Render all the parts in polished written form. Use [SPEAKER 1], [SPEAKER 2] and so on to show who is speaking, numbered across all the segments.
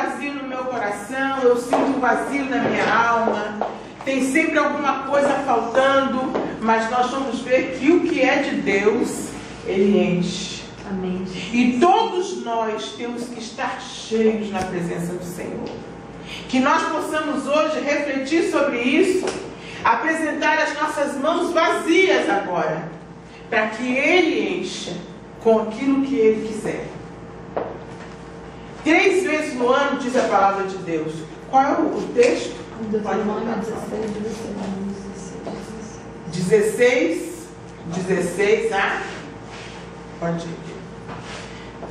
[SPEAKER 1] vazio no meu coração, eu sinto vazio na minha alma, tem sempre alguma coisa faltando, mas nós vamos ver que o que é de Deus, Ele enche.
[SPEAKER 2] Amém.
[SPEAKER 1] E todos nós temos que estar cheios na presença do Senhor. Que nós possamos hoje refletir sobre isso, apresentar as nossas mãos vazias agora, para que Ele encha com aquilo que Ele quiser. 3 vezes no ano, diz a palavra de Deus. Qual é o texto?
[SPEAKER 2] Deuteronômio
[SPEAKER 1] 16, pode ir.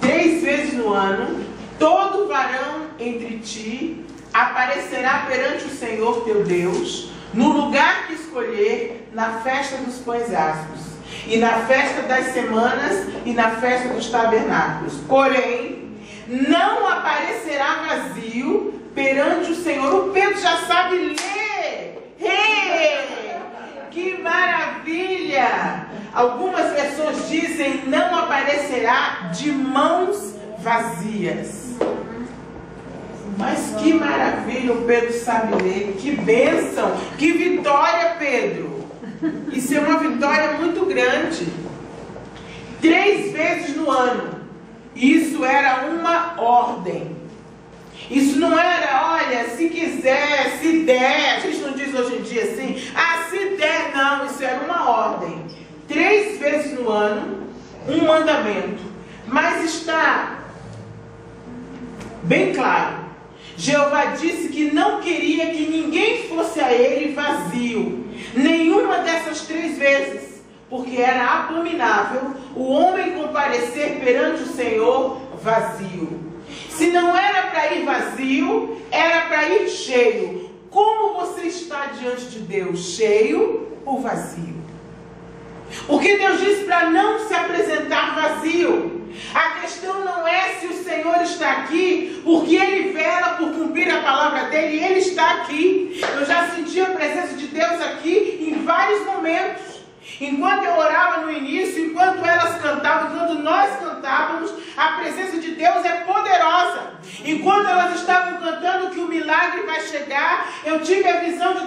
[SPEAKER 1] 3 vezes no ano, todo varão entre ti aparecerá perante o Senhor teu Deus, no lugar que escolher, na festa dos pães asmos, e na festa das semanas, e na festa dos tabernáculos. Porém, não aparecerá vazio perante o Senhor. O Pedro já sabe ler. Que maravilha! Algumas pessoas dizem, não aparecerá de mãos vazias. Mas que maravilha, o Pedro sabe ler. Que bênção, que vitória, Pedro. Isso é uma vitória muito grande. 3 vezes no ano. Isso era uma ordem. Isso não era, olha, se quiser, se der. A gente não diz hoje em dia assim, se der, não. Isso era uma ordem. 3 vezes no ano, um mandamento. Mas está bem claro. Jeová disse que não queria que ninguém fosse a ele vazio. Nenhuma dessas 3 vezes. Porque era abominável o homem comparecer perante o Senhor vazio. Se não era para ir vazio, era para ir cheio. Como você está diante de Deus? Cheio ou vazio? Porque Deus disse para não se apresentar vazio. A questão não é se o Senhor está aqui, porque Ele vela por cumprir a palavra dEle, e Ele está aqui. Eu já senti a presença de Deus aqui em vários momentos. Enquanto eu orava no início, enquanto elas cantavam, enquanto nós cantávamos, a presença de Deus é poderosa. Enquanto elas estavam cantando que o milagre vai chegar, eu tive a visão de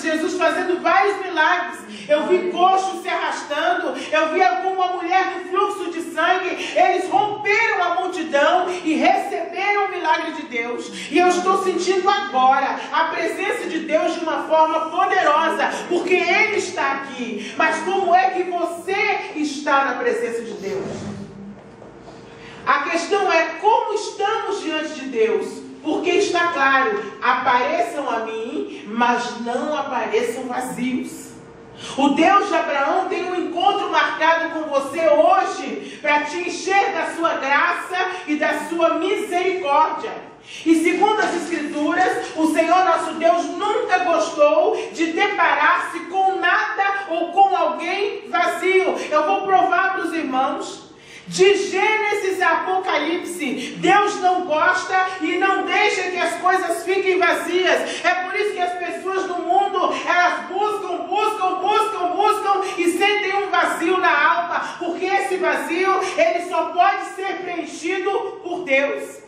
[SPEAKER 1] Jesus fazendo vários milagres. Eu vi coxos se arrastando, eu vi alguma mulher com fluxo de sangue. Eles romperam a multidão e receberam o milagre de Deus. E eu estou sentindo agora a presença de Deus de uma forma poderosa, porque Ele está aqui. Mas como é que você está na presença de Deus? A questão é como estamos diante de Deus. Porque está claro, apareçam a mim, mas não apareçam vazios. O Deus de Abraão tem um encontro marcado com você hoje para te encher da sua graça e da sua misericórdia. E segundo as Escrituras, o Senhor nosso Deus nunca gostou de deparar-se com nada ou com alguém vazio. Eu vou provar para os irmãos. De Gênesis a Apocalipse, Deus não gosta e não deixa que as coisas fiquem vazias. É por isso que as pessoas no mundo, elas buscam e sentem um vazio na alma, porque esse vazio, ele só pode ser preenchido por Deus.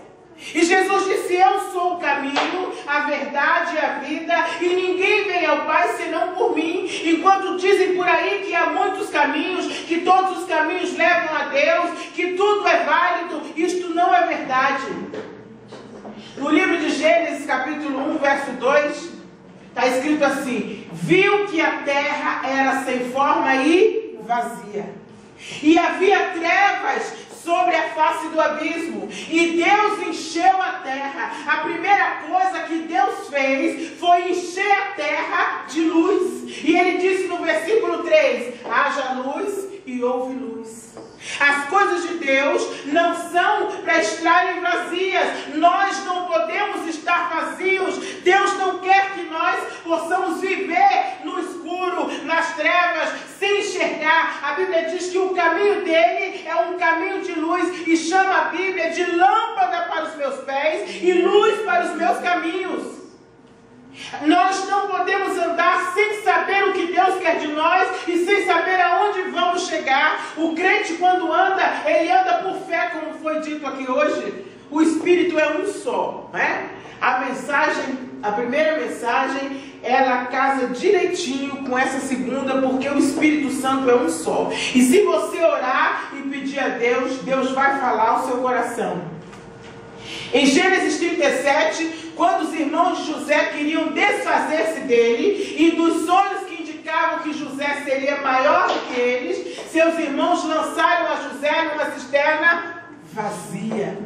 [SPEAKER 1] E Jesus disse, eu sou o caminho, a verdade e a vida, e ninguém vem ao Pai senão por mim. Enquanto dizem por aí que há muitos caminhos, que todos os caminhos levam a Deus, que tudo é válido, isto não é verdade. No livro de Gênesis, capítulo 1, verso 2, está escrito assim, viu que a terra era sem forma e vazia, e havia trevas sobre a face do abismo, e Deus encheu a terra. A primeira coisa que Deus fez foi encher a terra de luz. E Ele disse no versículo 3, haja luz e houve luz. As coisas de Deus não são para estarem vazias. Nós não podemos estar vazios. Deus não quer que nós possamos viver no escuro, nas trevas, sem enxergar. A Bíblia diz que o caminho dele é um caminho de luz, e chama a Bíblia de lâmpada para os meus pés e luz para os meus caminhos. Nós não podemos andar sem saber o que Deus quer de nós e sem saber aonde vamos chegar. O crente, quando anda, ele anda por fé, como foi dito aqui hoje. o Espírito é um só, né? A primeira mensagem, ela casa direitinho com essa segunda, porque o Espírito Santo é um só. E se você orar e pedir a Deus, Deus vai falar ao seu coração. Em Gênesis 37, quando os irmãos de José queriam desfazer-se dele, e dos sonhos que indicavam que José seria maior do que eles, seus irmãos lançaram a José numa cisterna vazia.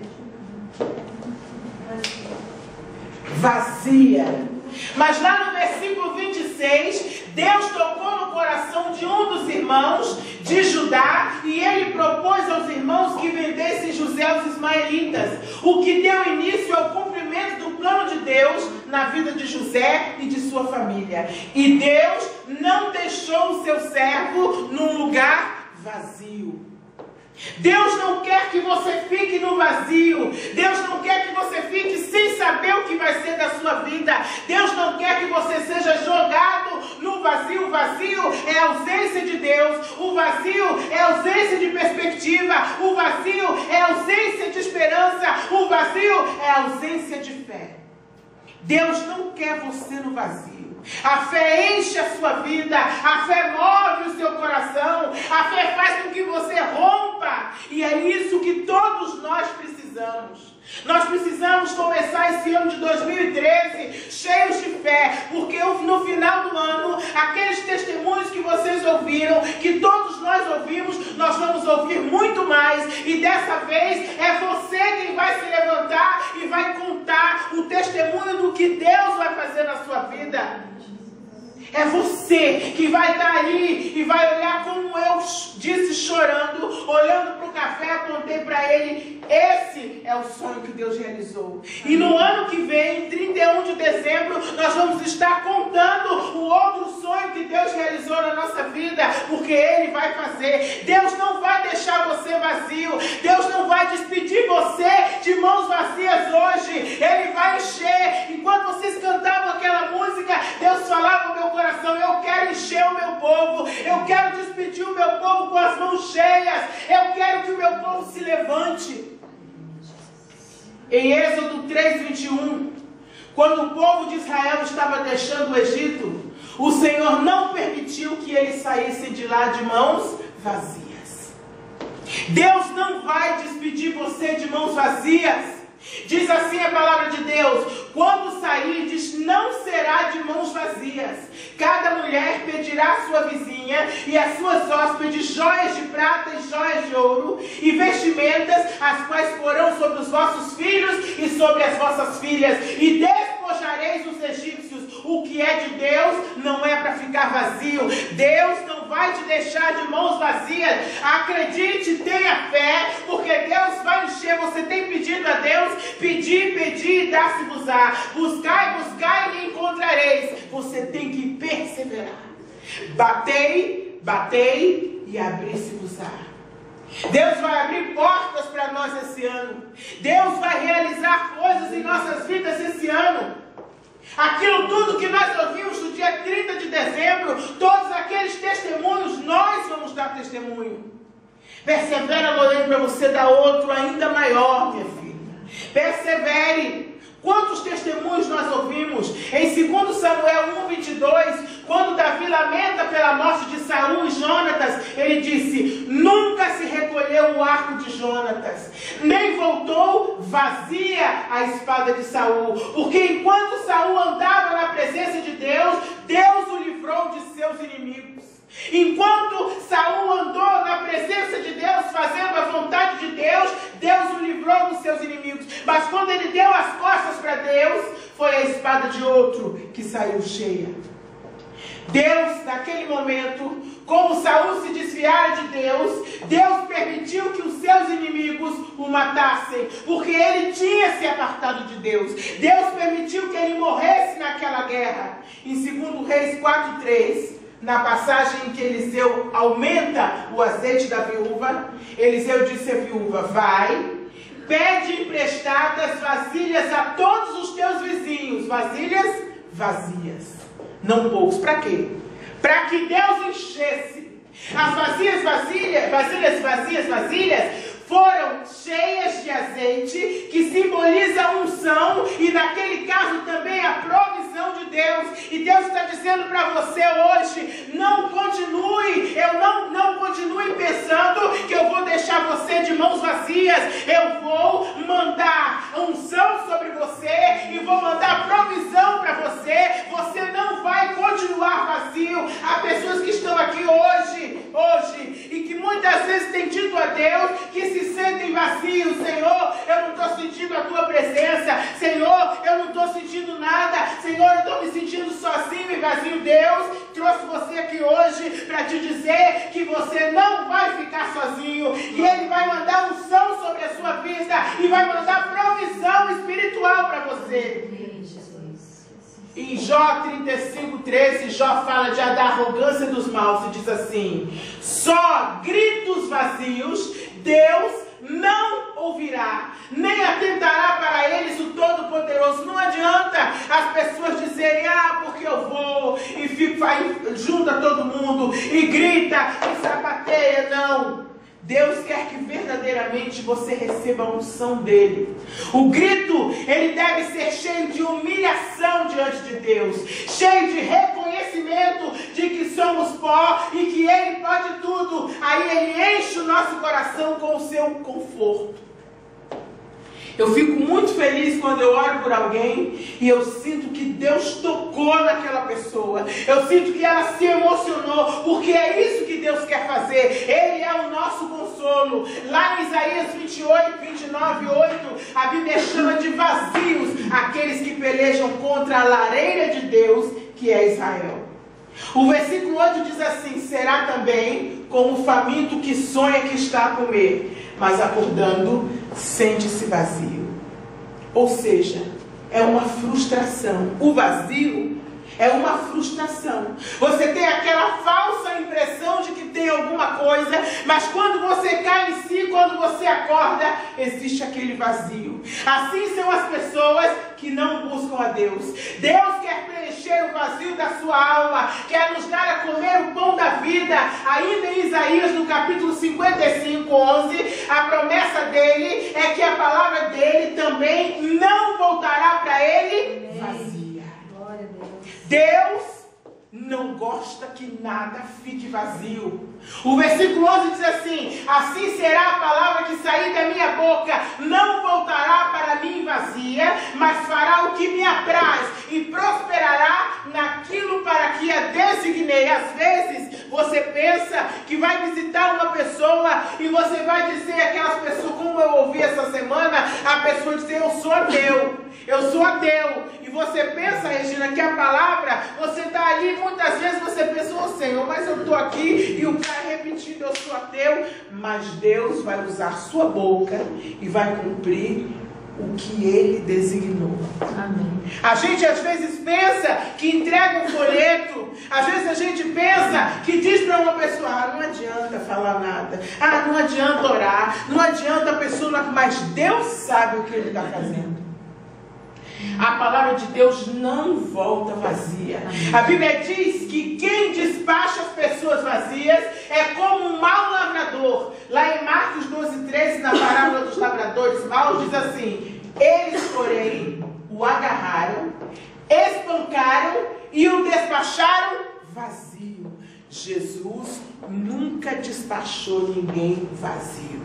[SPEAKER 1] Mas lá no versículo 26, Deus tocou no coração de um dos irmãos de Judá, e ele propôs aos irmãos que vendessem José aos ismaelitas, o que deu início ao cumprimento do plano de Deus na vida de José e de sua família. E Deus não deixou o seu servo num lugar vazio. Deus não quer que você fique no vazio. Deus não quer que você fique sem saber o que vai ser da sua vida. Deus não quer que você seja jogado no vazio. O vazio é a ausência de Deus. O vazio é a ausência de perspectiva. O vazio é a ausência de esperança. O vazio é a ausência de fé. Deus não quer você no vazio. A fé enche a sua vida, a fé move o seu coração, a fé faz com que você rompa, e é isso que todos nós precisamos. Nós precisamos começar esse ano de 2013 cheios de fé, porque no final do ano, aqueles testemunhos que vocês ouviram, que todos nós ouvimos, nós vamos ouvir muito mais, e dessa vez é você quem vai se levantar e vai contar o testemunho do que Deus vai fazer na sua vida. É você que vai estar ali e vai olhar, como eu disse chorando, olhando para o café, apontei para ele. Esse é o sonho que Deus realizou. E no ano que vem, 31 de dezembro, nós vamos estar contando o outro sonho que Deus realizou na nossa vida, porque Ele vai fazer. Deus não vai deixar você vazio. Deus não vai despedir você de mãos vazias hoje. Ele vai encher. Enquanto vocês cantavam aquela música, Deus falava no meu coração: eu quero encher o meu povo. Eu quero despedir o meu povo com as mãos cheias. Eu quero que o meu povo se levante. Em Êxodo 3:21, quando o povo de Israel estava deixando o Egito, o Senhor não permitiu que eles saíssem de lá de mãos vazias. Deus não vai despedir você de mãos vazias. Diz assim a palavra de Deus: quando sairdes, não será de mãos vazias. Cada mulher pedirá à sua vizinha e às suas hóspedes joias de prata e joias de ouro e vestimentas, as quais porão sobre os vossos filhos e sobre as vossas filhas, e despojareis os egípcios. O que é de Deus não é para ficar vazio. Deus não vai te deixar de mãos vazias. Acredite, tenha fé, porque Deus vai encher. Você tem pedido a Deus? Pedir, pedir e dar-se-vos-á. Buscai, buscai e encontrareis. Você tem que perseverar. Batei, batei e abri-se-vos-á. Deus vai abrir portas para nós esse ano. Deus vai realizar coisas em nossas vidas esse ano. Aquilo tudo que nós ouvimos no dia 30 de dezembro, todos aqueles testemunhos, nós vamos dar testemunho. Persevera, Lorena, para você dar outro ainda maior, minha filha. Persevere. Quantos testemunhos nós ouvimos? Em 2 Samuel 1:22, quando Davi lamenta pela morte de Saul e Jonatas, ele disse: nunca se recolheu o arco de Jonatas, nem voltou vazia a espada de Saul, porque enquanto Saul andava na presença de Deus, Deus o livrou de seus inimigos. Enquanto Saul andou na presença de Deus, fazendo a vontade de Deus, Deus o livrou dos seus inimigos. Mas quando ele deu as costas para Deus, foi a espada de outro que saiu cheia. Deus, naquele momento, como Saul se desviara de Deus, Deus permitiu que os seus inimigos o matassem, porque ele tinha se apartado de Deus. Deus permitiu que ele morresse naquela guerra. Em 2 Reis 4:3, na passagem em que Eliseu aumenta o azeite da viúva, Eliseu disse à viúva: vai, pede emprestadas vasilhas a todos os teus vizinhos, vasilhas vazias, não poucos. Para quê? Para que Deus enchesse. As vasilhas vazias foram cheias de azeite, que simboliza a unção e naquele caso também a provisão de Deus. E Deus está dizendo para você hoje, não continue pensando que eu vou deixar você de mãos vazias. Eu vou mandar unção sobre você e vou mandar provisão para você. Você não vai continuar vazio. Há pessoas que estão aqui hoje e que muitas vezes têm dito a Deus que se sentem vazios. Senhor, eu não estou sentindo a tua presença. Senhor, eu não estou sentindo nada. Senhor, eu estou me sentindo sozinho e vazio. Deus trouxe você aqui hoje para te dizer que você não vai ficar sozinho, que Ele vai mandar unção sobre a sua vida e vai mandar provisão espiritual para você. Em Jó 35:13, Jó fala da arrogância dos maus e diz assim: só gritos vazios Deus não ouvirá, nem atentará para eles o Todo-Poderoso. Não adianta as pessoas dizerem, porque eu vou, e junta todo mundo, e grita, e sapateia. Não. Deus quer que verdadeiramente você receba a unção dele. O grito, ele deve ser cheio de humilhação diante de Deus, cheio de reconhecimento de que somos pó e que Ele pode tudo. Aí Ele enche o nosso coração com o seu conforto. Eu fico muito feliz quando eu oro por alguém e eu sinto que Deus tocou naquela pessoa. Eu sinto que ela se emocionou, porque é isso que Deus quer fazer. Ele é o nosso consolo. Lá em Isaías 29:8, a Bíblia chama de vazios aqueles que pelejam contra a lareira de Deus, que é Israel. O versículo 8 diz assim: será também como o faminto que sonha que está a comer, mas acordando sente-se vazio. Ou seja, é uma frustração. O vazio é uma frustração. Você tem aquela falsa impressão de que tem alguma coisa, mas quando você cai em si, quando você acorda, existe aquele vazio. Assim são as pessoas que não buscam a Deus. Deus quer preencher o vazio da sua alma, quer nos dar a comer o pão da vida. Ainda em Isaías, no capítulo 55:11, a promessa dele é que a palavra dele também não voltará para ele vazia. Deus não gosta que nada fique vazio. O versículo 11 diz assim: assim será a palavra que sair da minha boca, não voltará para mim vazia, mas fará o que me apraz e prosperará naquilo para que a designei. Às vezes você pensa que vai visitar uma pessoa e você vai dizer aquelas pessoas, como eu ouvi essa semana, a pessoa dizer: eu sou ateu. Eu sou ateu. E você pensa, Regina, que a palavra, você está ali, muitas vezes você pensa: oh Senhor, mas eu estou aqui, e o cara repetindo: eu sou ateu. Mas Deus vai usar sua boca e vai cumprir o que Ele designou. Amém. A gente às vezes pensa que entrega um folheto. Às vezes a gente pensa que diz para uma pessoa: não adianta falar nada, não adianta orar, não adianta a pessoa, mas Deus sabe o que Ele está fazendo. A palavra de Deus não volta vazia. A Bíblia diz que quem despacha as pessoas vazias é como um mau lavrador. Lá em Marcos 12:13, na parábola dos lavradores maus, diz assim: eles, porém, o agarraram, espancaram e o despacharam vazio. Jesus nunca despachou ninguém vazio.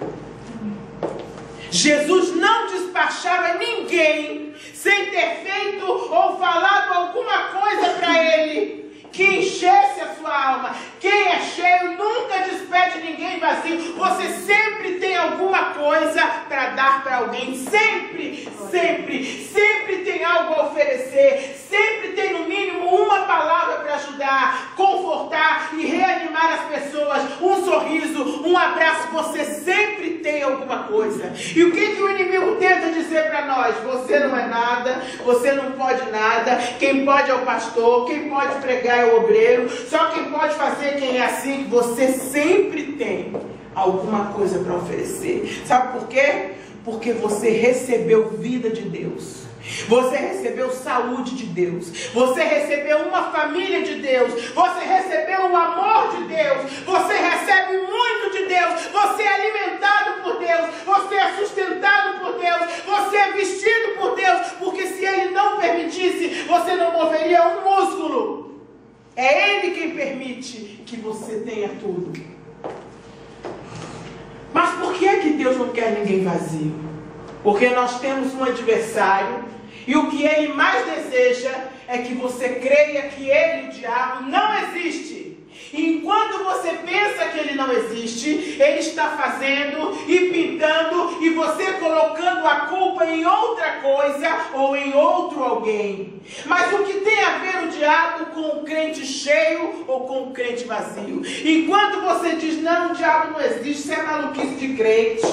[SPEAKER 1] Jesus não despachava ninguém sem ter feito ou falado alguma coisa para ele que enchesse a sua alma. Quem é cheio nunca despede ninguém vazio. Você sempre tem alguma coisa para dar para alguém. Sempre, sempre, sempre tem algo a oferecer. Sempre tem no mínimo uma palavra para ajudar, confortar e reanimar as pessoas. Um sorriso, um abraço. Você sempre tem alguma coisa. E o que o inimigo tenta dizer para nós? Você não é nada, você não pode nada. Quem pode é o pastor, quem pode pregar é o obreiro. Só quem pode fazer quem é assim. Você sempre tem alguma coisa para oferecer. Sabe por quê? Porque você recebeu vida de Deus. Você recebeu saúde de Deus. Você recebeu uma família de Deus. Você recebeu o amor de Deus. Você recebe muito de Deus. Você é alimentado por por Deus, você é sustentado por Deus, você é vestido por Deus, porque se Ele não permitisse, você não moveria um músculo. É Ele quem permite que você tenha tudo. Mas por que é que Deus não quer ninguém vazio? Porque nós temos um adversário e o que ele mais deseja é que você creia que ele, o diabo, não existe. E enquanto você pensa que ele não existe, ele está fazendo e pintando e você colocando a culpa em outra coisa ou em outro alguém. Mas o que tem a ver o diabo com o crente cheio ou com o crente vazio? Enquanto você diz, não, o diabo não existe, isso é maluquice de crente.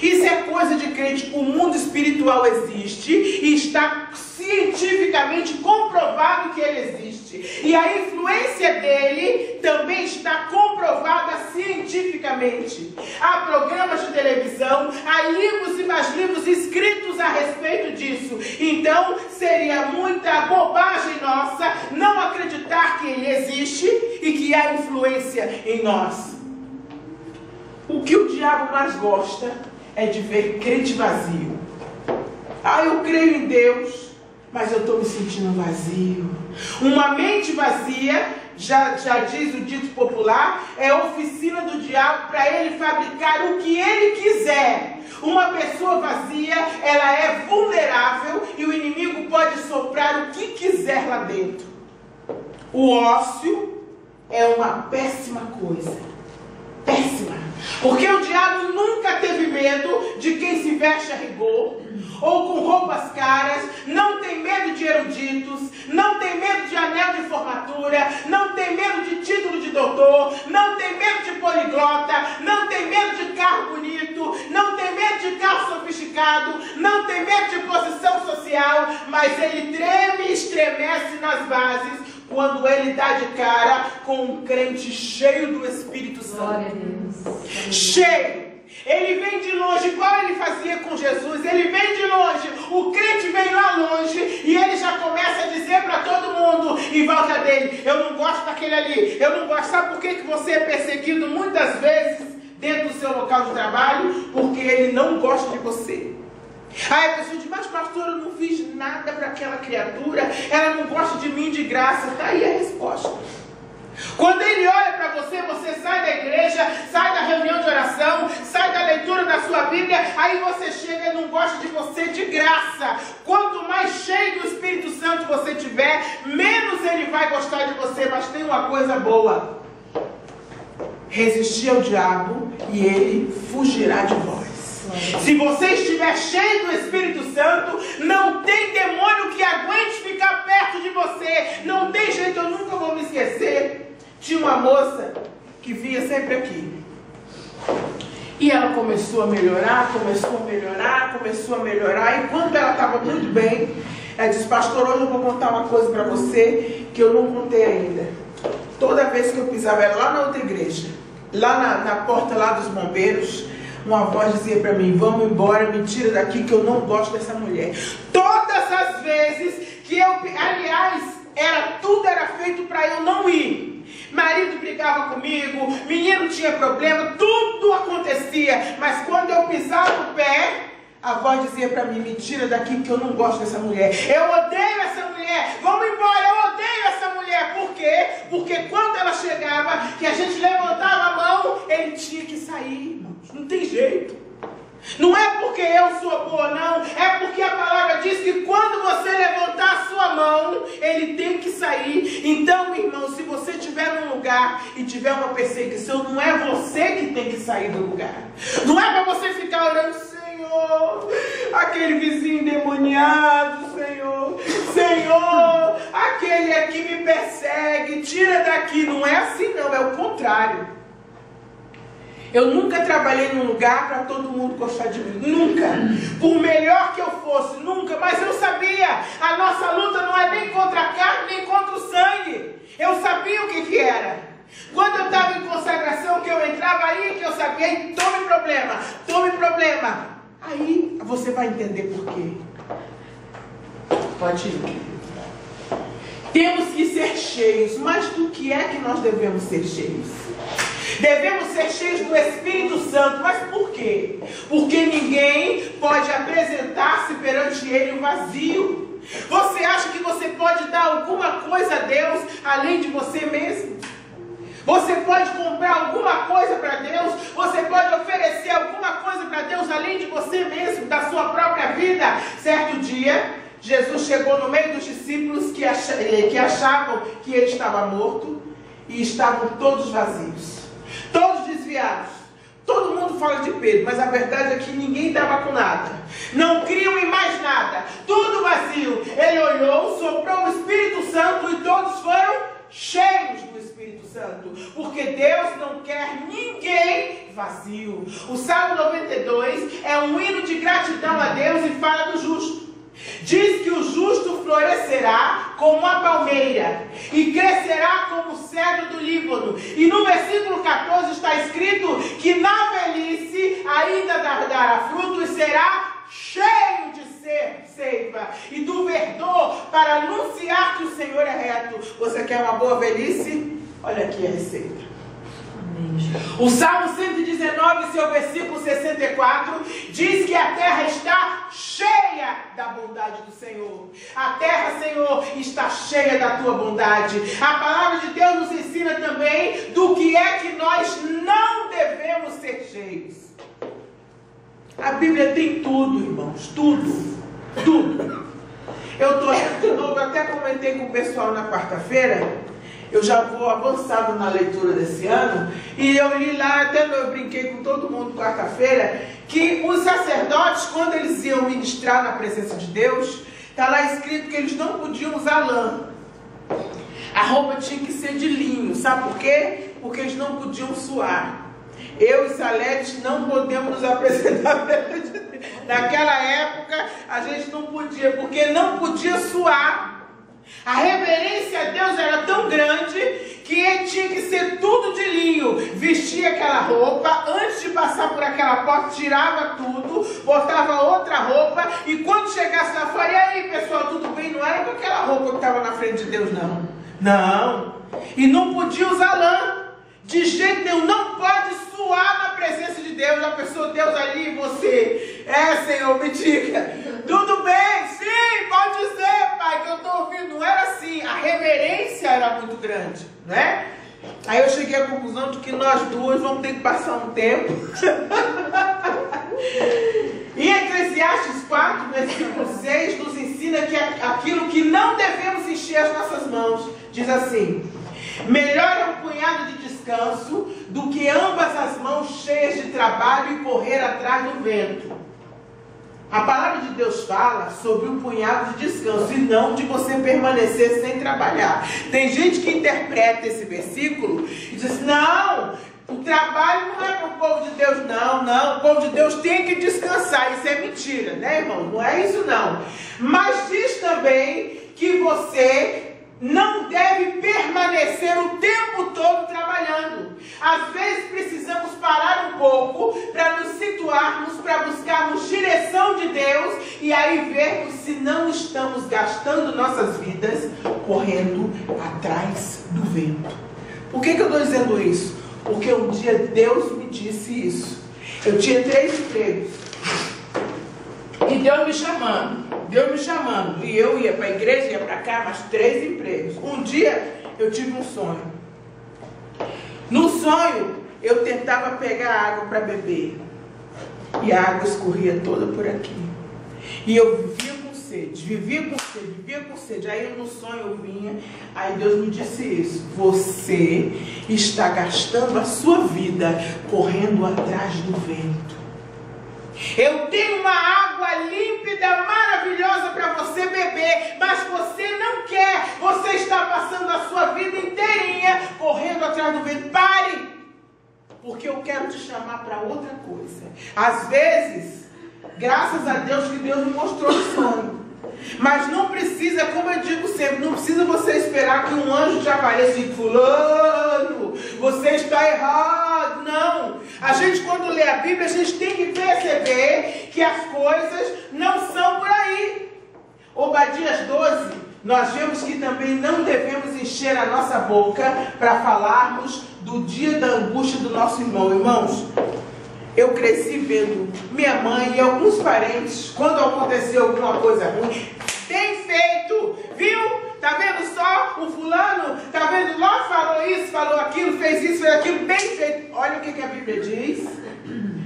[SPEAKER 1] Isso é coisa de crente. O mundo espiritual existe e está cientificamente comprovado que ele existe. E a influência dele também está comprovada cientificamente. Há programas de televisão, há livros e mais livros escritos a respeito disso. Então, seria muita bobagem nossa não acreditar que ele existe e que há influência em nós. O que o diabo mais gosta é de ver crente vazio. Ah, eu creio em Deus, mas eu estou me sentindo vazio. Uma mente vazia, já diz o dito popular, é a oficina do diabo para ele fabricar o que ele quiser. Uma pessoa vazia, ela é vulnerável e o inimigo pode soprar o que quiser lá dentro. O ócio é uma péssima coisa. Péssima. Porque o diabo nunca teve medo de quem se veste a rigor ou com roupas caras, não tem medo de eruditos, não tem medo de anel de formatura, não tem medo de título de doutor, não tem medo de poliglota, não tem medo de carro bonito, não tem medo de carro sofisticado, não tem medo de posição social, mas ele treme e estremece nas bases quando ele dá de cara com um crente cheio do Espírito Santo.
[SPEAKER 2] Glória a Deus.
[SPEAKER 1] Cheio. Ele vem de longe, igual ele fazia com Jesus. Ele vem de longe, o crente vem lá longe e ele já começa a dizer para todo mundo em volta dele: eu não gosto daquele ali, eu não gosto. Sabe por que você é perseguido muitas vezes dentro do seu local de trabalho? Porque ele não gosta de você. Aí a pessoa diz: mas pastor, eu não fiz nada para aquela criatura, ela não gosta de mim de graça. Está aí a resposta. Quando ele olha para você, você sai da igreja, sai da reunião de oração, sai da leitura da sua Bíblia, aí você chega e não gosta de você de graça. Quanto mais cheio do Espírito Santo você tiver, menos ele vai gostar de você. Mas tem uma coisa boa: resistir ao diabo e ele fugirá de vós. Se você estiver cheio do Espírito Santo, não tem demônio que aguente ficar perto de você. Não tem jeito. Eu nunca vou me esquecer. Tinha uma moça que vinha sempre aqui. E ela começou a melhorar, E quando ela estava muito bem, ela disse: pastor, hoje eu vou contar uma coisa para você que eu não contei ainda. Toda vez que eu pisava, era lá na outra igreja, lá na porta lá dos bombeiros, uma voz dizia para mim: vamos embora, me tira daqui que eu não gosto dessa mulher. Todas as vezes que eu, aliás, tudo era feito para eu não ir. Marido brigava comigo, menino tinha problema, tudo acontecia. Mas quando eu pisava o pé, a voz dizia para mim: me tira daqui que eu não gosto dessa mulher. Eu odeio essa mulher, vamos embora, eu odeio essa mulher. Por quê? Porque quando ela chegava, que a gente levantava a mão, ele tinha que sair, irmãos. Não tem jeito. Não é porque eu sou boa, não. É porque a palavra diz que quando você levantar a sua mão, ele tem que sair. Então, irmão, se você estiver num lugar e tiver uma perseguição, não é você que tem que sair do lugar. Não é para você ficar orando: Senhor, aquele vizinho endemoniado, Senhor, aquele aqui me persegue, tira daqui. Não é assim, não. É o contrário. Eu nunca trabalhei num lugar para todo mundo gostar de mim. Nunca. Por melhor que eu fosse, nunca. Mas eu sabia. A nossa luta não é nem contra a carne, nem contra o sangue. Eu sabia o que era. Quando eu estava em consagração, que eu entrava aí, que eu sabia: aí, tome problema. Aí você vai entender por quê. Pode ir. Temos que ser cheios. Mas do que é que nós devemos ser cheios? Devemos ser cheios do Espírito Santo. Mas por quê? Porque ninguém pode apresentar-se perante Ele vazio. Você acha que você pode dar alguma coisa a Deus além de você mesmo? Você pode comprar alguma coisa para Deus? Você pode oferecer alguma coisa para Deus além de você mesmo, da sua própria vida? Certo dia, Jesus chegou no meio dos discípulos que achavam que ele estava morto e estavam todos vazios, todos desviados. Todo mundo fala de Pedro, mas a verdade é que ninguém estava com nada. Não criam em mais nada, tudo vazio. Ele olhou, soprou o Espírito Santo e todos foram cheios do Espírito Santo, porque Deus não quer ninguém vazio. O Salmo 92 é um hino de gratidão a Deus e fala do justo. Diz que o justo florescerá como a palmeira e crescerá como o cedro do Líbano. E no versículo 14 está escrito que na velhice ainda dará fruto e será cheio de seiva e do verdor para anunciar que o Senhor é reto. Você quer uma boa velhice? Olha aqui a receita. O Salmo 119, seu versículo 64, diz que a terra está cheia da bondade do Senhor. A terra, Senhor, está cheia da tua bondade. A palavra de Deus nos ensina também do que é que nós não devemos ser cheios. A Bíblia tem tudo, irmãos, tudo. Eu estou lendo de novo, eu até comentei com o pessoal na quarta-feira. Eu já vou avançado na leitura desse ano. E eu li lá, até eu brinquei com todo mundo quarta-feira, que os sacerdotes, quando eles iam ministrar na presença de Deus, está lá escrito que eles não podiam usar lã. A roupa tinha que ser de linho. Sabe por quê? Porque eles não podiam suar. Eu e Salete não podemos nos apresentar perante Deus. Naquela época a gente não podia, porque não podia suar. A reverência a Deus era tão grande que ele tinha que ser tudo de linho. Vestia aquela roupa, antes de passar por aquela porta, tirava tudo, botava outra roupa, e quando chegasse lá fora, e aí pessoal, tudo bem? Não era com aquela roupa que estava na frente de Deus, não. Não. E não podia usar lã. De jeito nenhum, não pode suar na presença de Deus. A pessoa, Deus ali e você. Senhor, me diga. Tudo bem? Sim, pode dizer, pai, que eu estou ouvindo. Não era assim. A reverência era muito grande, não é? Aí eu cheguei à conclusão de que nós duas vamos ter que passar um tempo. Em Eclesiastes 4, versículo 6, nos ensina que aquilo que não devemos encher as nossas mãos. Diz assim: melhor é um punhado de descanso do que ambas as mãos cheias de trabalho e correr atrás do vento. A palavra de Deus fala sobre um punhado de descanso e não de você permanecer sem trabalhar. Tem gente que interpreta esse versículo e diz: não, o trabalho não é para o povo de Deus, não, o povo de Deus tem que descansar. Isso é mentira, né, irmão? Não é isso, não. Mas diz também que você não deve permanecer o tempo todo trabalhando. Às vezes precisamos parar um pouco para nos situarmos, para buscarmos direção de Deus e aí vermos se não estamos gastando nossas vidas correndo atrás do vento. Por que eu estou dizendo isso? Porque um dia Deus me disse isso. Eu tinha 3 empregos e Deus me chamando, e eu ia para a igreja, ia para cá, mas 3 empregos. Um dia eu tive um sonho. No sonho eu tentava pegar água para beber e a água escorria toda por aqui. E eu vivia com sede. Aí no sonho eu vinha, aí Deus me disse isso: você está gastando a sua vida correndo atrás do vento. Eu tenho uma água límpida, maravilhosa para você beber, mas você não quer. Você está passando a sua vida inteirinha correndo atrás do vento. Pare! Porque eu quero te chamar para outra coisa. Às vezes, graças a Deus que Deus me mostrou o sonho. Mas não precisa, como eu digo sempre, não precisa você esperar que um anjo te apareça e fulano, você está errado. Não. A gente, quando lê a Bíblia, a gente tem que perceber que as coisas não são por aí. Obadias 12, nós vemos que também não devemos encher a nossa boca para falarmos do dia da angústia do nosso irmão. Irmãos, eu cresci vendo minha mãe e alguns parentes, quando aconteceu alguma coisa ruim, bem feito, viu? Tá vendo só o fulano? Tá vendo lá? Falou isso, falou aquilo, fez isso, fez aquilo, bem feito. Olha o que a Bíblia diz.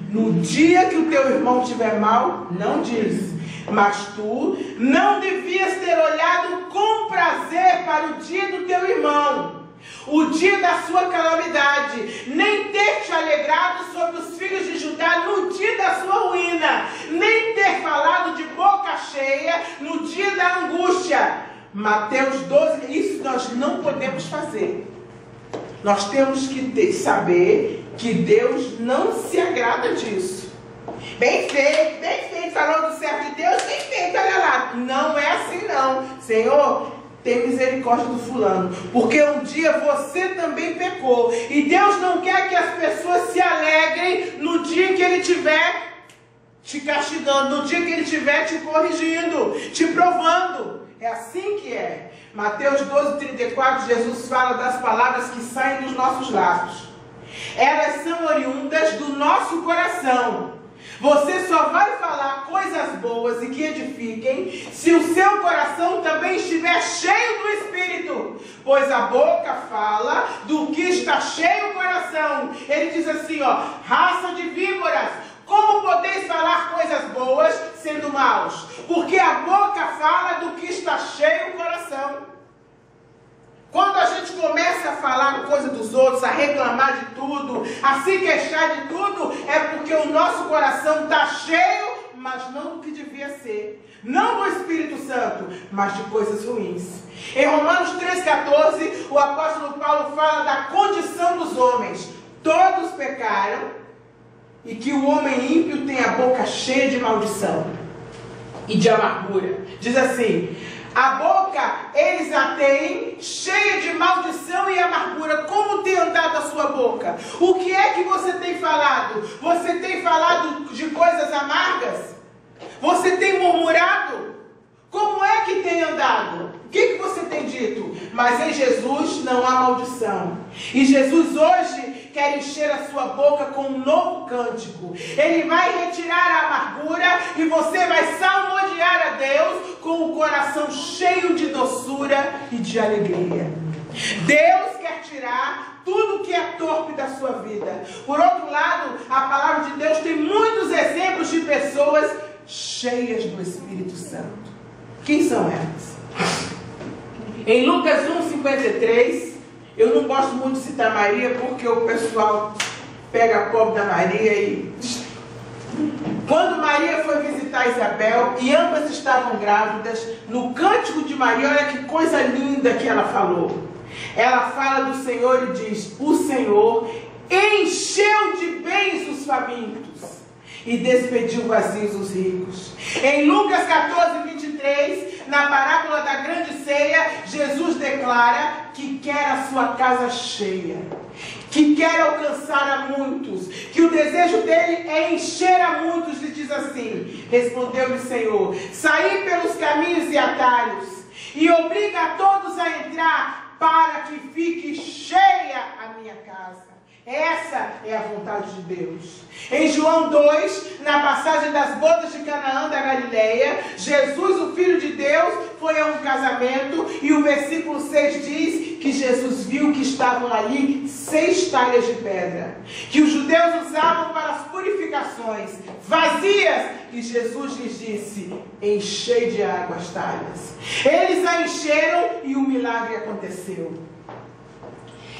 [SPEAKER 1] No dia que o teu irmão estiver mal, não diz. Mas tu não devias ter olhado com prazer para o dia do teu irmão, o dia da sua calamidade, nem ter te alegrado sobre os filhos de Judá no dia da sua ruína, nem ter falado de boca cheia no dia da angústia. Mateus 12, isso nós não podemos fazer. Nós temos que saber que Deus não se agrada disso. Bem feito, falou do certo de Deus, bem feito, olha lá. Não é assim não. Senhor, tem misericórdia do fulano, porque um dia você também pecou, e Deus não quer que as pessoas se alegrem no dia que Ele estiver te castigando, no dia que Ele estiver te corrigindo, te provando. É assim que é. Mateus 12:34, Jesus fala das palavras que saem dos nossos lábios. Elas são oriundas do nosso coração. Você só vai falar coisas boas e que edifiquem se o seu coração também estiver cheio do Espírito. Pois a boca fala do que está cheio o coração. Ele diz assim, ó, raça de víboras, como podeis falar coisas boas sendo maus? Porque a boca fala do que está cheio o coração. Quando a gente começa a falar coisa dos outros, a reclamar de tudo, a se queixar de tudo, é porque o nosso coração está cheio, mas não do que devia ser. Não do Espírito Santo, mas de coisas ruins. Em Romanos 3,14, o apóstolo Paulo fala da condição dos homens. Todos pecaram e que o homem ímpio tem a boca cheia de maldição e de amargura. Diz assim, a boca eles a têm cheia de maldição e amargura. Como tem andado a sua boca? O que é que você tem falado? Você tem falado de coisas amargas? Você tem murmurado? Como é que tem andado? O que você tem dito? Mas em Jesus não há maldição. E Jesus hoje quer encher a sua boca com um novo cântico. Ele vai retirar a amargura e você vai salmodiar a Deus com o coração cheio de doçura e de alegria. Deus quer tirar tudo que é torpe da sua vida. Por outro lado, a palavra de Deus tem muitos exemplos de pessoas cheias do Espírito Santo. Quem são elas? Em Lucas 1,53, eu não gosto muito de citar Maria, porque o pessoal pega a pobre da Maria e... Quando Maria foi visitar Isabel, e ambas estavam grávidas, no cântico de Maria, olha que coisa linda que ela falou. Ela fala do Senhor e diz, o Senhor encheu de bens os famintos e despediu vazios os ricos. Em Lucas 14:23, na parábola da grande ceia, Jesus declara que quer a sua casa cheia, que quer alcançar a muitos, que o desejo dele é encher a muitos. E diz assim, respondeu-lhe o Senhor, saí pelos caminhos e atalhos, e obriga a todos a entrar, para que fique cheia a minha casa. Essa é a vontade de Deus. Em João 2, na passagem das bodas de Canaã da Galileia, Jesus, o Filho de Deus, foi a um casamento, e o versículo 6 diz que Jesus viu que estavam ali 6 talhas de pedra, que os judeus usavam para as purificações, vazias, e Jesus lhes disse, enchei de água as talhas. Eles a encheram e o milagre aconteceu.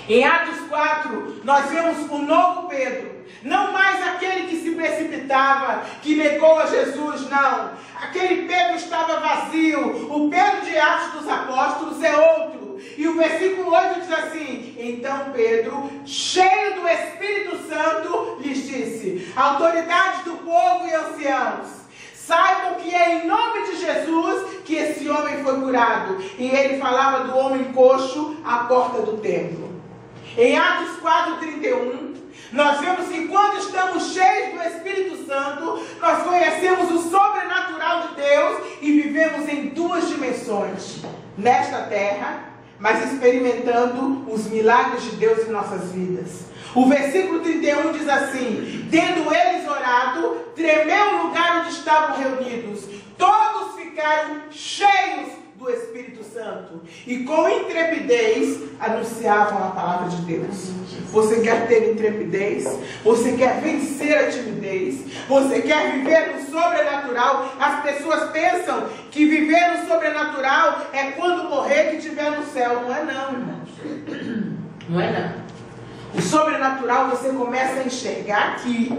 [SPEAKER 1] Em Atos 4, nós vemos o novo Pedro. Não mais aquele que se precipitava, que negou a Jesus, não. Aquele Pedro estava vazio. O Pedro de Atos dos Apóstolos é outro. E o versículo 8 diz assim, então Pedro, cheio do Espírito Santo, lhes disse, autoridades do povo e anciãos, saibam que é em nome de Jesus que esse homem foi curado. E ele falava do homem coxo à porta do templo. Em Atos 4:31, nós vemos que quando estamos cheios do Espírito Santo, nós conhecemos o sobrenatural de Deus e vivemos em 2 dimensões. nesta terra, mas experimentando os milagres de Deus em nossas vidas. O versículo 31 diz assim: tendo eles orado, tremeu o lugar onde estavam reunidos. Todos ficaram cheios do Espírito Santo e com intrepidez anunciavam a palavra de Deus. Você quer ter intrepidez? Você quer vencer a timidez? Você quer viver no sobrenatural? As pessoas pensam que viver no sobrenatural é quando morrer que estiver no céu. Não é não, irmãos. Não é não. O sobrenatural você começa a enxergar aqui.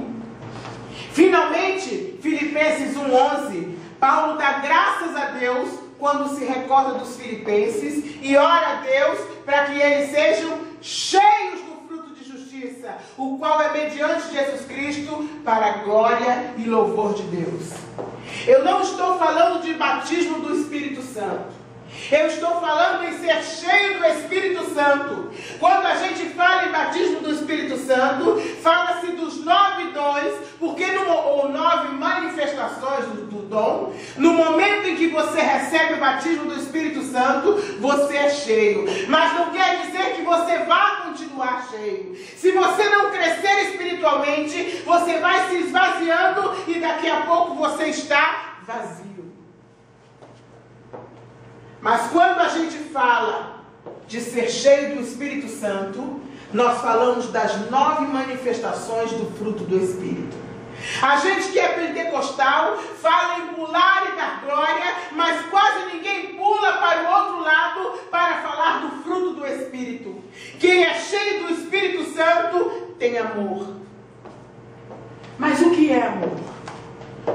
[SPEAKER 1] Finalmente, Filipenses 1:11, Paulo dá graças a Deus quando se recorda dos filipenses e ora a Deus para que eles sejam cheios do fruto de justiça, o qual é mediante Jesus Cristo para a glória e louvor de Deus. Eu não estou falando de batismo do Espírito Santo. Eu estou falando em ser cheio do Espírito Santo. Quando a gente fala em batismo do Espírito Santo, fala-se dos 9 dons, porque ou 9 manifestações do dom. No momento em que você recebe o batismo do Espírito Santo, você é cheio. Mas não quer dizer que você vá continuar cheio. Se você não crescer espiritualmente, você vai se esvaziando e daqui a pouco você está vazio. Mas quando a gente fala de ser cheio do Espírito Santo, nós falamos das 9 manifestações do fruto do Espírito. A gente que é pentecostal fala em pular e dar glória, mas quase ninguém pula para o outro lado para falar do fruto do Espírito. Quem é cheio do Espírito Santo tem amor. Mas o que é amor?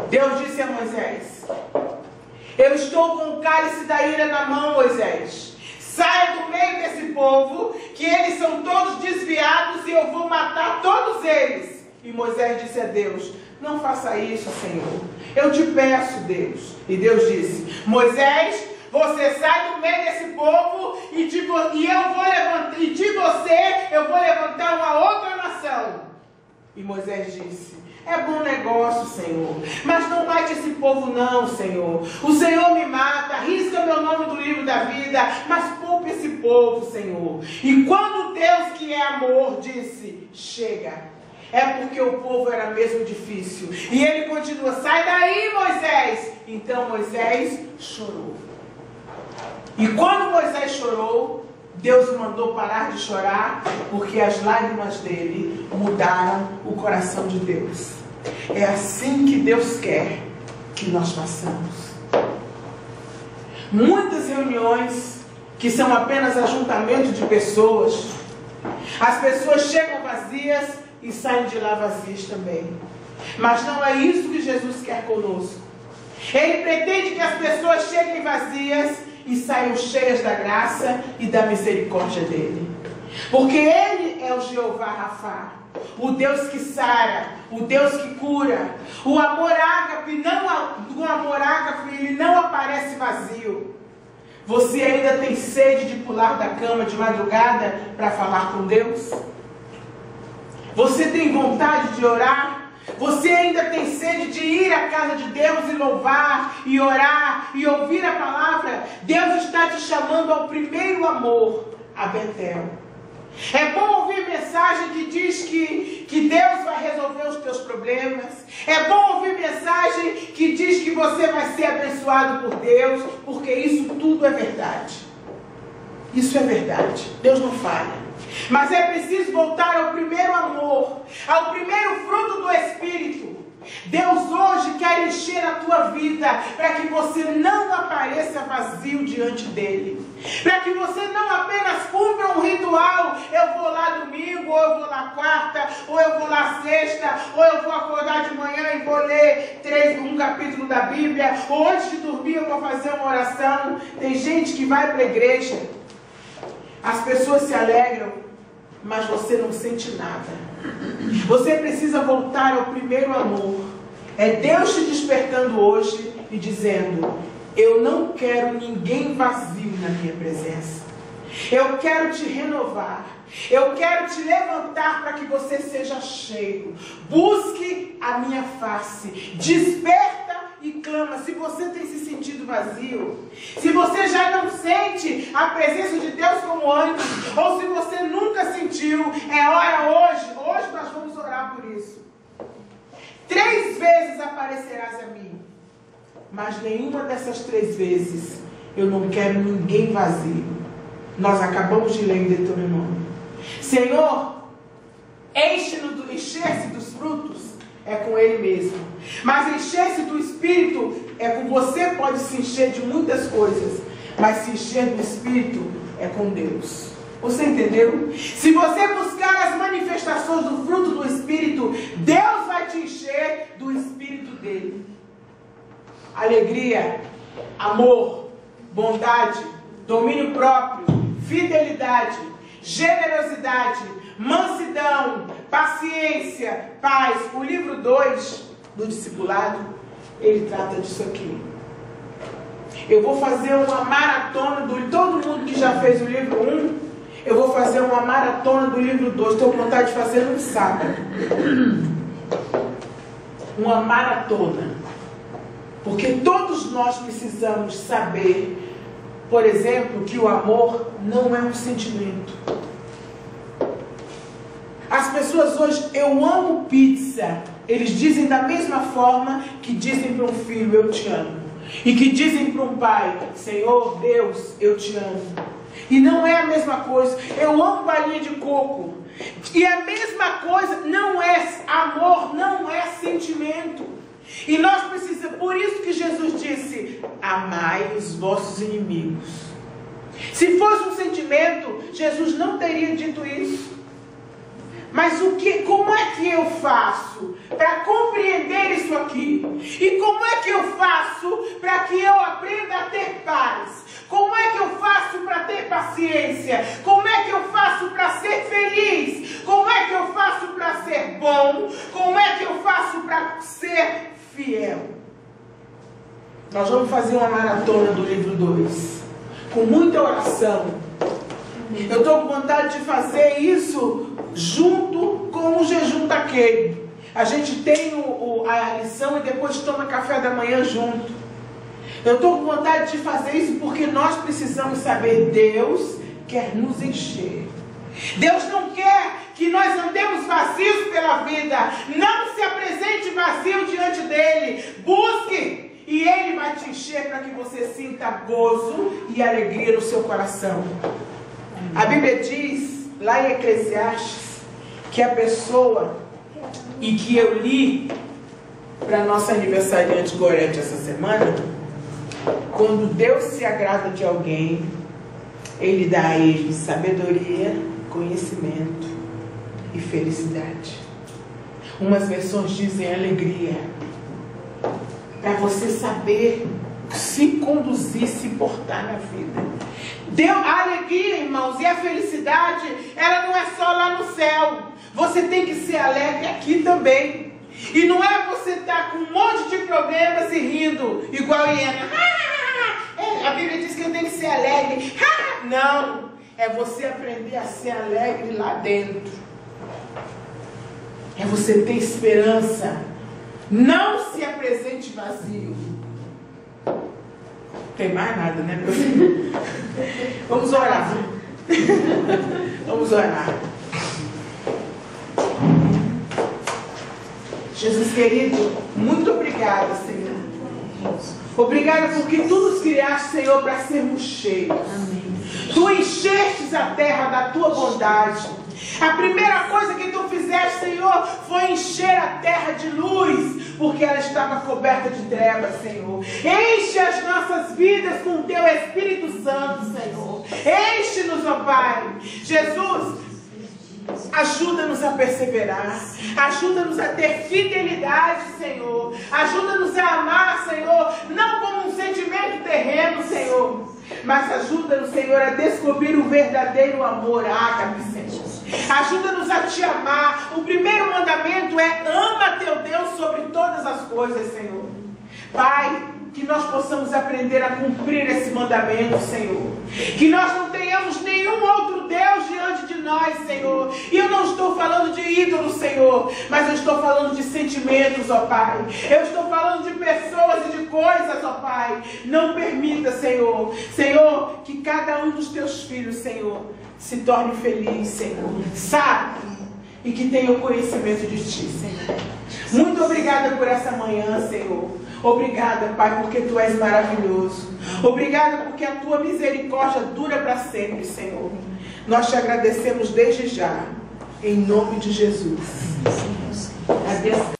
[SPEAKER 1] Deus disse a Moisés: eu estou com o cálice da ira na mão, Moisés. Saia do meio desse povo, que eles são todos desviados e eu vou matar todos eles. E Moisés disse a Deus: não faça isso, Senhor. Eu te peço, Deus. E Deus disse: Moisés, você sai do meio desse povo e de você eu vou levantar uma outra nação. E Moisés disse: é bom negócio, Senhor, mas não mate esse povo não, Senhor. O Senhor me mata, risca meu nome do livro da vida, mas poupe esse povo, Senhor. E quando Deus, que é amor, disse: chega, é porque o povo era mesmo difícil. E ele continua: sai daí, Moisés. Então Moisés chorou. E quando Moisés chorou, Deus mandou parar de chorar, porque as lágrimas dele mudaram o coração de Deus. É assim que Deus quer que nós façamos. Muitas reuniões que são apenas ajuntamento de pessoas, as pessoas chegam vazias e saem de lá vazias também. Mas não é isso que Jesus quer conosco. Ele pretende que as pessoas cheguem vazias e saiam cheias da graça e da misericórdia dele. Porque ele é o Jeová Rafá, o Deus que sara, o Deus que cura. O amor ágape, ele não aparece vazio. Você ainda tem sede de pular da cama de madrugada para falar com Deus? Você tem vontade de orar? Você ainda tem sede de ir à casa de Deus e louvar, e orar, e ouvir a palavra? Deus está te chamando ao primeiro amor, a Betel. É bom ouvir mensagem que diz que Deus vai resolver os teus problemas. É bom ouvir mensagem que diz que você vai ser abençoado por Deus, porque isso tudo é verdade. Isso é verdade. Deus não falha. Mas é preciso voltar ao primeiro amor, ao primeiro fruto do Espírito. Deus hoje quer encher a tua vida para que você não apareça vazio diante dele. Para que você não apenas cumpra um ritual: eu vou lá domingo, ou eu vou lá quarta, ou eu vou lá sexta, ou eu vou acordar de manhã e vou ler um capítulo da Bíblia, ou antes de dormir eu vou fazer uma oração. Tem gente que vai para a igreja, as pessoas se alegram, mas você não sente nada. Você precisa voltar ao primeiro amor. É Deus te despertando hoje e dizendo: eu não quero ninguém vazio na minha presença. Eu quero te renovar. Eu quero te levantar para que você seja cheio. Busque a minha face. Desperta e clama. Se você tem se sentido vazio, se você já não sente a presença de Deus como antes, ou se você nunca sentiu, é hora hoje nós vamos orar por isso. 3 vezes aparecerás a mim, mas nenhuma dessas 3 vezes eu não quero ninguém vazio. Nós acabamos de ler em Deuteronômio. Senhor, encher-se dos frutos é com Ele mesmo. Mas encher-se do Espírito é com você. Pode se encher de muitas coisas, mas se encher do Espírito é com Deus. Você entendeu? Se você buscar as manifestações do fruto do Espírito, Deus vai te encher do Espírito dele. Alegria, amor, bondade, domínio próprio, fidelidade, generosidade, mansidão, paciência, paz. O livro 2 do discipulado, ele trata disso aqui. Eu vou fazer uma maratona todo mundo que já fez o livro 1, eu vou fazer uma maratona do livro 2. Estou com vontade de fazer no sábado. Uma maratona. Porque todos nós precisamos saber, por exemplo, que o amor não é um sentimento. As pessoas hoje, eu amo pizza, eles dizem da mesma forma que dizem para um filho, eu te amo. E que dizem para um pai, Senhor, Deus, eu te amo. E não é a mesma coisa. Eu amo balinha de coco. E a mesma coisa não é amor, não é sentimento. E nós precisamos, por isso que Jesus disse, amai os vossos inimigos. Se fosse um sentimento, Jesus não teria dito isso. Mas como é que eu faço para compreender isso aqui? E como é que eu faço para que eu aprenda a ter paz? Como é que eu faço para ter paciência? Como é que eu faço para ser feliz? Como é que eu faço para ser bom? Como é que eu faço para ser fiel? Nós vamos fazer uma maratona do livro 2, com muita oração. Eu estou com vontade de fazer isso junto com o jejum daquele. A gente tem a lição e depois toma café da manhã junto. Eu estou com vontade de fazer isso porque nós precisamos saber, Deus quer nos encher. Deus não quer que nós andemos vazios pela vida. Não se apresente vazio diante dele. Busque e ele vai te encher para que você sinta gozo e alegria no seu coração. A Bíblia diz, lá em Eclesiastes, que a pessoa, e que eu li para a nossa aniversariante Gorete essa semana, quando Deus se agrada de alguém, Ele dá a ele sabedoria, conhecimento e felicidade. Umas versões dizem alegria, para você saber se conduzir, se portar na vida. A alegria, irmãos, e a felicidade, ela não é só lá no céu. Você tem que ser alegre aqui também. E não é você estar com um monte de problemas e rindo, igual a hiena. A Bíblia diz que eu tenho que ser alegre. Não, é você aprender a ser alegre lá dentro. É você ter esperança. Não se apresente vazio. Tem mais nada, né, meu filho? Vamos orar. Vamos orar. Jesus querido, muito obrigada, Senhor. Obrigada porque tu nos criaste, Senhor, para sermos cheios. Amém. Tu enchestes a terra da tua bondade. A primeira coisa que tu fizeste, Senhor, foi encher a terra de luz, porque ela estava coberta de trevas, Senhor. Enche as nossas vidas com o teu Espírito Santo, Senhor. Enche-nos, ó Pai. Jesus, ajuda-nos a perseverar. Ajuda-nos a ter fidelidade, Senhor. Ajuda-nos a amar, Senhor, não como um sentimento terreno, Senhor, mas ajuda-nos, Senhor, a descobrir o verdadeiro amor ágape, Senhor. Ajuda-nos a te amar. O primeiro mandamento é: ama teu Deus sobre todas as coisas, Senhor. Pai, que nós possamos aprender a cumprir esse mandamento, Senhor. Que nós não tenhamos nenhum outro Deus diante de nós, Senhor. E eu não estou falando de ídolos, Senhor, mas eu estou falando de sentimentos, ó Pai. Eu estou falando de pessoas e de coisas, ó Pai. Não permita, Senhor, Senhor, que cada um dos teus filhos, Senhor, se torne feliz, Senhor, sábio, e que tenha o conhecimento de Ti, Senhor. Muito obrigada por essa manhã, Senhor. Obrigada, Pai, porque Tu és maravilhoso. Obrigada porque a Tua misericórdia dura para sempre, Senhor. Nós Te agradecemos desde já, em nome de Jesus. Adeus.